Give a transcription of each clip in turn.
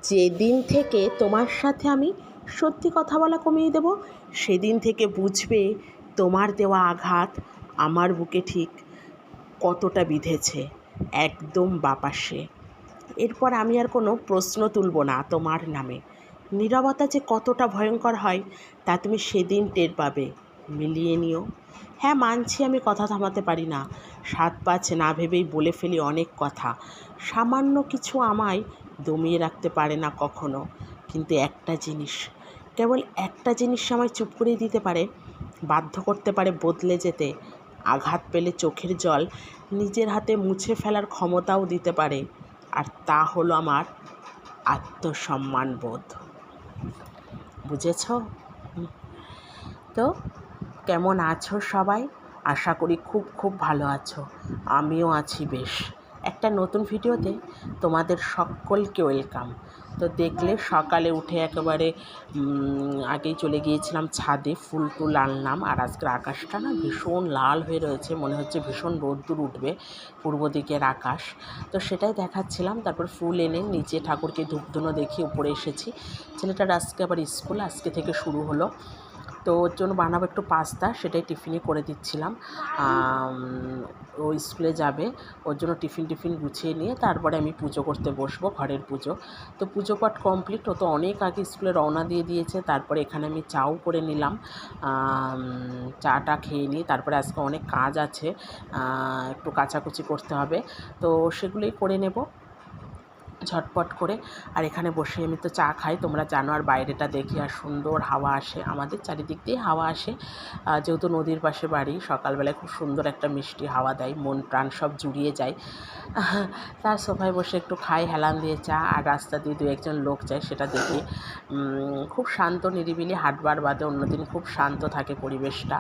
যেদিন থেকে তোমার সাথে আমি সত্যি কথা বলা কমিয়ে দেব, সেদিন থেকে বুঝবে তোমার দেওয়া আঘাত আমার বুকে ঠিক কতটা বিঁধেছে, একদম বাপাসে। এরপর আমি আর কোনো প্রশ্ন তুলব না তোমার নামে। নীরবতা যে কতটা ভয়ঙ্কর হয় তা তুমি সেদিন টের পাবে। মিলিয়ে নিও। হ্যাঁ, মানছি আমি কথা থামাতে পারি না, সাত পাঁচ না ভেবেই বলে ফেলি অনেক কথা। সামান্য কিছু আমায় দমিয়ে রাখতে পারে না কখনো, কিন্তু একটা জিনিস, কেবল একটা জিনিস আমায় চুপ করিয়ে দিতে পারে, বাধ্য করতে পারে বদলে যেতে। আঘাত পেলে চোখের জল নিজের হাতে মুছে ফেলার ক্ষমতাও দিতে পারে, আর তা হলো আমার আত্মসম্মানবোধ। বুঝেছ? তো কেমন আছো সবাই? আশা করি খুব খুব ভালো আছো। আমিও আছি বেশ। একটা নতুন ভিডিওতে তোমাদের সকলকে ওয়েলকাম। তো দেখলে সকালে উঠে একেবারে আগেই চলে গিয়েছিলাম ছাদে, ফুল টুল আনলাম। আর আজকের আকাশটা না ভীষণ লাল হয়ে রয়েছে, মনে হচ্ছে ভীষণ রোদ্দুর উঠবে, পূর্ব দিকের আকাশ। তো সেটাই দেখাচ্ছিলাম। তারপর ফুল এনে নিচে ঠাকুরকে ধূপধুনো দেখিয়ে উপরে এসেছি। ছেলেটার আজকে আবার স্কুল, আজকে থেকে শুরু হলো। তো ওর জন্য বানাবো একটু পাস্তা, সেটাই টিফিনে করে দিচ্ছিলাম। ও স্কুলে যাবে, ওর জন্য টিফিন গুছিয়ে নিয়ে তারপরে আমি পুজো করতে বসবো, ঘরের পুজো। তো পুজো পাঠ কমপ্লিট, ও তো অনেক আগে স্কুলে রওনা দিয়ে দিয়েছে। তারপরে এখানে আমি চাও করে নিলাম, চাটা খেয়ে নিই। তারপরে আজকে অনেক কাজ আছে, একটু কাচাকুচি করতে হবে, তো সেগুলোই করে নেব ঝটপট করে। আর এখানে বসে আমি তো চা খাই, তোমরা জানো। আর বাইরেটা দেখি আর সুন্দর হাওয়া আসে, আমাদের চারিদিক দিয়ে হাওয়া আসে, যেহেতু নদীর পাশে বাড়ি। সকালবেলায় খুব সুন্দর একটা মিষ্টি হাওয়া দেয়, মন প্রাণ সব জুড়িয়ে যায়। তার সোফায় বসে একটু খাই হেলান দিয়ে চা, আর রাস্তা দিয়ে দু একজন লোক যায়, সেটা দেখি। খুব শান্ত নিরিবিলি, হাঁটবার বাদে অন্যদিন খুব শান্ত থাকে পরিবেশটা।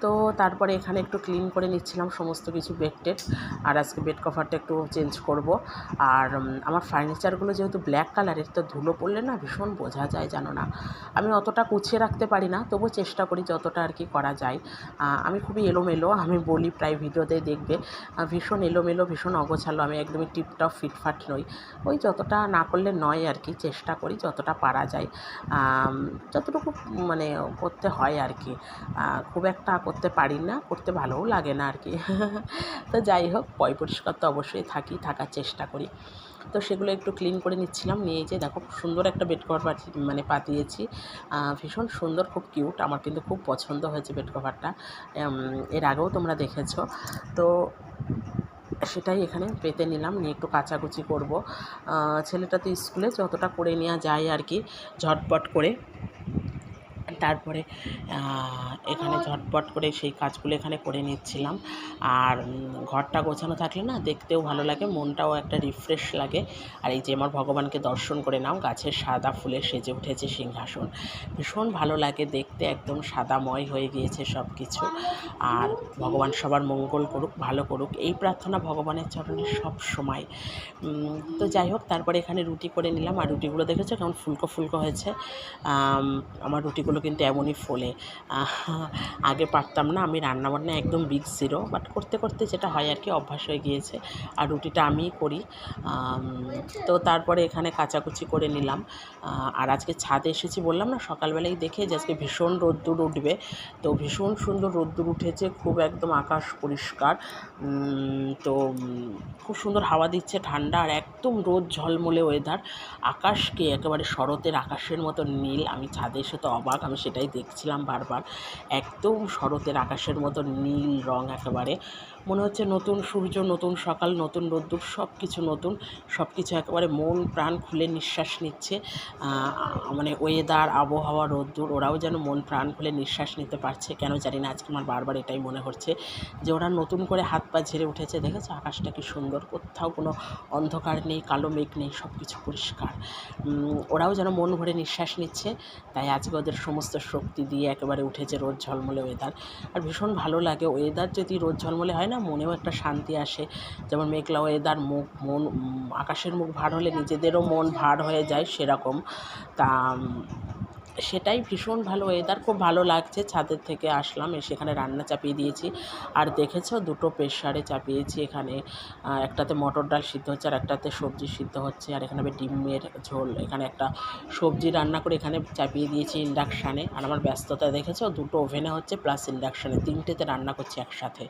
তো তারপরে এখানে একটু ক্লিন করে নিচ্ছিলাম সমস্ত কিছু, বেড টেড। আর আজকে বেড কভারটা একটু চেঞ্জ করব। আর আমার ফার্নিচারগুলো যেহেতু ব্ল্যাক কালারের, তো ধুলো পড়লে না ভীষণ বোঝা যায়, জানো না। আমি অতটা গুছিয়ে রাখতে পারি না, তবু চেষ্টা করি যতটা আর কি করা যায়। আমি খুবই এলোমেলো, আমি বলি প্রায় ভিডিওতে দেখবে, ভীষণ এলোমেলো, ভীষণ অগোছালো। আমি একদমই টিপটপ ফিটফাট নই। ওই যতটা না করলে নয় আর কি, চেষ্টা করি যতটা পারা যায়, যতটুকু মানে করতে হয় আর কি। খুব একটা করতে পারি না, করতে ভালোও লাগে না আর কি। তো যাই হোক, পরিষ্কার তো অবশ্যই থাকার চেষ্টা করি। তো সেগুলো একটু ক্লিন করে নিচ্ছিলাম। নিয়ে যে দেখো সুন্দর একটা বেড কভার পাতিয়েছি, ভীষণ সুন্দর, খুব কিউট। আমার কিন্তু খুব পছন্দ হয়েছে বেড কভারটা, এর আগেও তোমরা দেখেছো। তো সেটাই এখানে পেতে নিলাম, নিয়ে একটু কাচাকুচি করব। ছেলেটা তো স্কুলে, যতটা করে নেওয়া যায় আর কি ঝটপট করে। তারপরে এখানে ঝটপট করে সেই কাজগুলো এখানে করে নিচ্ছিলাম। আর ঘরটা গোছানো থাকলে না দেখতেও ভালো লাগে, মনটাও একটা রিফ্রেশ লাগে। আর এই যে আমার ভগবানকে দর্শন করে নাও, গাছের সাদা ফুলে সেজে উঠেছে সিংহাসন, ভীষণ ভালো লাগে দেখতে, একদম সাদাময় হয়ে গিয়েছে সব কিছু। আর ভগবান সবার মঙ্গল করুক, ভালো করুক, এই প্রার্থনা ভগবানের চরণে সব সময়। তো যাই হোক, তারপরে এখানে রুটি করে নিলাম। আর রুটিগুলো দেখেছো কেমন ফুলকো ফুলকো হয়েছে। আমার রুটিগুলো কিন্তু এমনই ফোলে। আগে পারতাম না, আমি রান্নাবান্না একদম বিগ জিরো, বাট করতে করতে যেটা হয় আর কি, অভ্যাস হয়ে গিয়েছে। আর রুটিটা আমিই করি। তো তারপরে এখানে কাচাকুচি করে নিলাম। আর আজকে ছাদে এসেছি বললাম না, সকালবেলায় দেখে যে আজকে ভীষণ রোদ্দুর উঠবে। তো ভীষণ সুন্দর রোদ্দুর উঠেছে, খুব একদম আকাশ পরিষ্কার। তো খুব সুন্দর হাওয়া দিচ্ছে, ঠান্ডা, আর একদম রোদ ঝলমলে ওয়েদার। আকাশকে একেবারে শরতের আকাশের মতো নীল। আমি ছাদে এসে তো অবাক, আমি সেটাই দেখছিলাম বারবার। একদম শরতের আকাশের মতো নীল রং, একেবারে মনে হচ্ছে নতুন সূর্য, নতুন সকাল, নতুন রোদ্দুর, সব কিছু নতুন, সব কিছু একেবারে মন প্রাণ খুলে নিঃশ্বাস নিচ্ছে। মানে ওয়েদার, আবহাওয়া, রোদ্দুর, ওরাও যেন মন প্রাণ খুলে নিঃশ্বাস নিতে পারছে, কেন জানি না। আজকে আমার বারবার এটাই মনে হচ্ছে যে ওরা নতুন করে হাত পা ঝেড়ে উঠেছে। দেখেছো আকাশটা কি সুন্দর, কোথাও কোনো অন্ধকার নেই, কালো মেঘ নেই, সব কিছু পরিষ্কার। ওরাও যেন মন ভরে নিঃশ্বাস নিচ্ছে, তাই আজকে ওদের সমস্ত শক্তি দিয়ে একেবারে উঠেছে রোদ ঝলমলে ওয়েদার। আর ভীষণ ভালো লাগে ওয়েদার, যদি রোদ ঝলমলে হয় না, মনেও একটা শান্তি আসে। যেমন মেঘলা ওয়েদার, মন আকাশের মুখ ভার হলে নিজেদেরও মন ভার হয়ে যায়, সেরকম। তা সেটাই ভীষণ ভালো ওয়েদার, খুব ভালো লাগছে। ছাদের থেকে আসলাম, এসে এখানে রান্না চাপিয়ে দিয়েছি। আর দেখেছো দুটো প্রেসারে চাপিয়েছি। এখানে একটাতে মটর ডাল সিদ্ধ হচ্ছে আর একটাতে সবজি সিদ্ধ হচ্ছে। আর এখানে হবে ডিমের ঝোল। এখানে একটা সবজি রান্না করে এখানে চাপিয়ে দিয়েছি ইন্ডাকশানে। আর আমার ব্যস্ততা দেখেছো, দুটো ওভেনে হচ্ছে প্লাস ইন্ডাকশানে, তিনটেতে রান্না করছি একসাথে।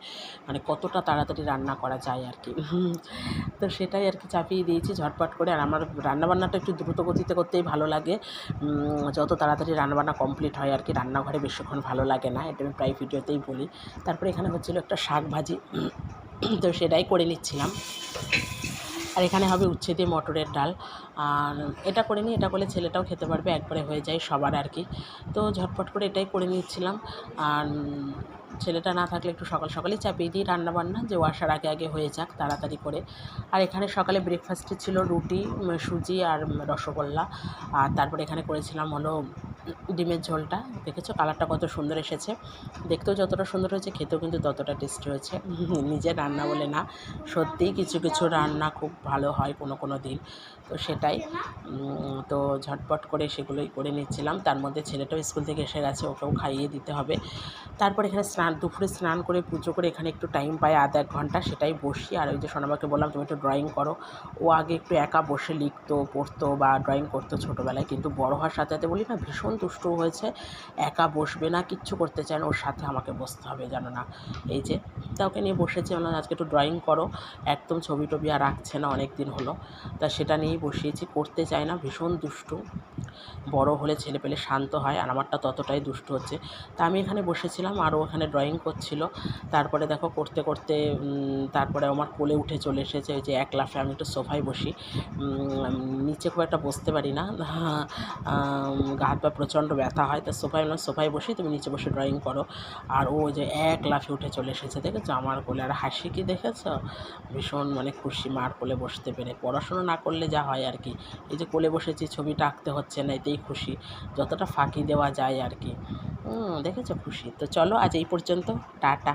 মানে কতটা তাড়াতাড়ি রান্না করা যায় আর কি। তো সেটাই আর কি চাপিয়ে দিয়েছি ঝটপট করে। আর আমার রান্নাবান্নাটা একটু দ্রুত গতিতে করতেই ভালো লাগে। যত তাড়াতাড়ি রান্নাবান্না কমপ্লিট হয় আর কি, রান্নাঘরে বেশিক্ষণ ভালো লাগে না, এটা আমি প্রায় ভিডিওতেই বলি। তারপরে এখানে হচ্ছিলো একটা শাক ভাজি, তো সেটাই করে নিচ্ছিলাম। আর এখানে হবে উচ্ছে দিয়ে মটরের ডাল। আর এটা করে নিই, এটা করলে ছেলেটাও খেতে পারবে, একবারে হয়ে যায় সবার আর কি। তো ঝটপট করে এটাই করে নিচ্ছিলাম। আর ছেলেটা না থাকলে একটু সকাল সকালেই চাপিয়ে দিই রান্নাবান্না, যে ও আসার আগে আগে হয়ে যাক তাড়াতাড়ি করে। আর এখানে সকালে ব্রেকফাস্টে ছিল রুটি, সুজি আর রসগোল্লা। আর তারপরে এখানে করেছিলাম হলো ডিমের ঝোলটা। দেখেছো কালারটা কত সুন্দর এসেছে, দেখতেও যতটা সুন্দর হয়েছে খেতেও কিন্তু ততটা টেস্টি হয়েছে। নিজের রান্না বলে না, সত্যিই কিছু কিছু রান্না খুব ভালো হয় কোনো কোনো দিন। তো সেটাই, তো ঝটপট করে সেগুলোই করে নিচ্ছিলাম। তার মধ্যে ছেলেটাও স্কুল থেকে এসে গেছে, ওকেও খাইয়ে দিতে হবে। তারপর এখানে দুপুরে স্নান করে পুজো করে এখানে একটু টাইম পাই আধ এক ঘন্টা, সেটাই বসি। আর ওই যে সোনামাকে বললাম তুমি একটু ড্রয়িং করো, ও আগে একটু একা বসে লিখতো, পড়তো বা ড্রয়িং করতো ছোটোবেলায়, কিন্তু বড় হওয়ার সাথে সাথে বলি না ভীষণ দুষ্টু হয়েছে, একা বসবে না, কিচ্ছু করতে চায় না, ওর সাথে আমাকে বসতে হবে জানো না। এই যে তা ওকে নিয়ে বসেছি, বললাম আজকে একটু ড্রয়িং করো। একদম ছবি টবি আর আঁকছে না অনেক দিন হলো, তা সেটা নিয়েই বসিয়েছি। করতে চায় না, ভীষণ দুষ্টু। বড় হলে ছেলেপেলে শান্ত হয়, আর আমারটা ততটাই দুষ্টু হচ্ছে। তা আমি এখানে বসেছিলাম আর ও ওখানে ড্রয়িং করছিল। তারপরে দেখো করতে করতে তারপরে আমার কোলে উঠে চলে এসেছে। ওই যে এক লাফে আমি একটু সোফায় বসি, নিচে খুব একটা বসতে পারি না, গা হাত পা প্রচণ্ড ব্যথা হয়। তা সোফায় বসি, তুমি নিচে বসে ড্রয়িং করো। আর ও যে এক লাফে উঠে চলে এসেছে, দেখেছো আমার কোলে। আর হাসি কি দেখেছো, ভীষণ মানে খুশি মার কোলে বসতে পেরে। পড়াশোনা না করলে যা হয় আর কি, এই যে কোলে বসেছি, ছবিটা আঁকতে হচ্ছে না, এতেই খুশি, যতটা ফাঁকি দেওয়া যায় আর কি। দেখেছো খুশি। তো চলো আজ এই পর্যন্ত, টাটা।